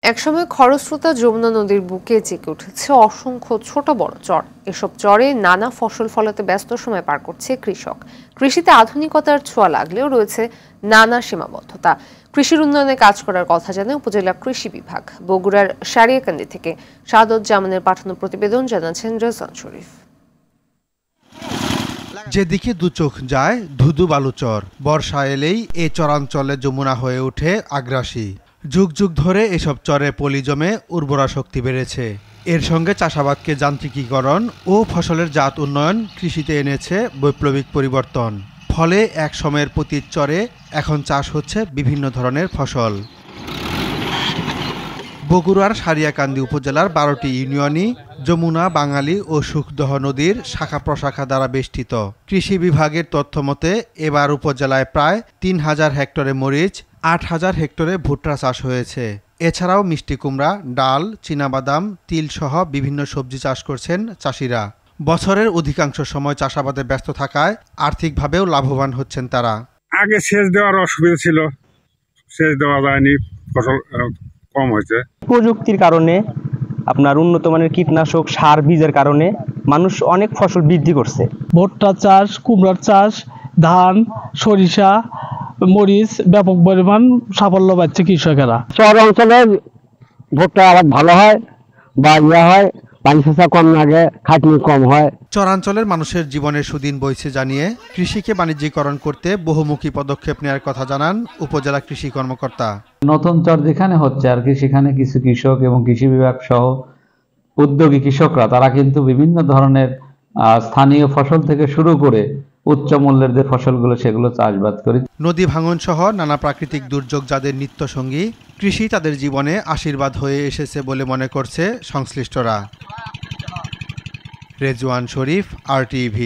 একসময় খরস্রোতা যমুনা নদীর বুকে জেগে উঠেছে অসংখ্য ছোট বড় চর। এসব চরে নানা ফসল ফলাতে ব্যস্ত সময় পার করছে কৃষক। কৃষিতে আধুনিকতার ছোঁয়া লাগলেও রয়েছে নানা সীমাবদ্ধতা। কৃষির উন্নয়নে কাজ করার কথা জানায় উপজেলা কৃষি বিভাগ। বগুড়ার সারিয়াকান্দি থেকে সাদত-জামানের পাঠানো প্রতিবেদন জানাচ্ছেন রেজওয়ান শরীফ। যেদিকে দু চোখ যায় ধুধু বালুচর। বর্ষা এলেই এ চরাঞ্চলে যমুনা হয়ে ওঠে আগ্রাসী। যুগ যুগ ধরে এসব চরে পলি জমে উর্বরা শক্তি বেড়েছে। এর সঙ্গে চাষাবাদকে যান্ত্রিকীকরণ ও ফসলের জাত উন্নয়ন কৃষিতে এনেছে বৈপ্লবিক পরিবর্তন। ফলে এক সময়ের প্রতি চরে এখন চাষ হচ্ছে বিভিন্ন ধরনের ফসল। বগুড়ার সারিয়াকান্দি উপজেলার 12টি ইউনিয়নই যমুনা, বাঙালি ও সুখদহ নদীর শাখা প্রশাখা দ্বারা বেষ্টিত। কৃষি বিভাগের তথ্য মতে এবার উপজেলায় প্রায় 3000 হেক্টরে মরিচ, 8000 হেক্টরে ভুট্টা চাষ হয়েছে। এছাড়াও মিষ্টি কুমড়া, ডাল, চীনাবাদাম, তিল সহ বিভিন্ন সবজি চাষ করছেন চাষিরা। বছরের অধিকাংশ সময় চাষাবাদে ব্যস্ত থাকায় আর্থিকভাবেও লাভবান হচ্ছেন তারা। আগে সেচ দেওয়ার অসুবিধা ছিল, সেচ দেওয়া যায়নি, ফসল কম হয়েছে। প্রযুক্তির কারণে আপনার উন্নত মানের কীটনাশক সার বীজের কারণে মানুষ অনেক ফসল বৃদ্ধি করছে। ভুট্টা চাষ, কুমড়ার চাষ, ধান, সরিষা, মরিচ ব্যাপক পরিমাণ সাফল্য পাচ্ছে কৃষকেরা। শহর অঞ্চলে ভুট্টা আবার ভালো হয় বা হয়, পানি সেচা কম লাগে, খাটনি কম হয়। চরাঞ্চলের মানুষের জীবনের সুদিন বইছে জানিয়ে কৃষিকে বাণিজ্যিকরণ করতে বহুমুখী পদক্ষেপ নেওয়ার কথা জানান উপজেলা কৃষি কর্মকর্তা। নতুন চর যেখানে হচ্ছে আর কি সেখানে কিছু কৃষক এবং কৃষি বিভাগ সহ উদ্যোগী কৃষকরা তারা কিন্তু বিভিন্ন ধরনের স্থানীয় ফসল থেকে শুরু করে উচ্চ মূল্যের যে ফসলগুলো সেগুলো চাষাবাদ করি। নদী ভাঙন সহ নানা প্রাকৃতিক দুর্যোগ যাদের নিত্যসঙ্গী, কৃষি তাদের জীবনে আশীর্বাদ হয়ে এসেছে বলে মনে করছে সংশ্লিষ্টরা। রেজওয়ান শরীফ, RTV।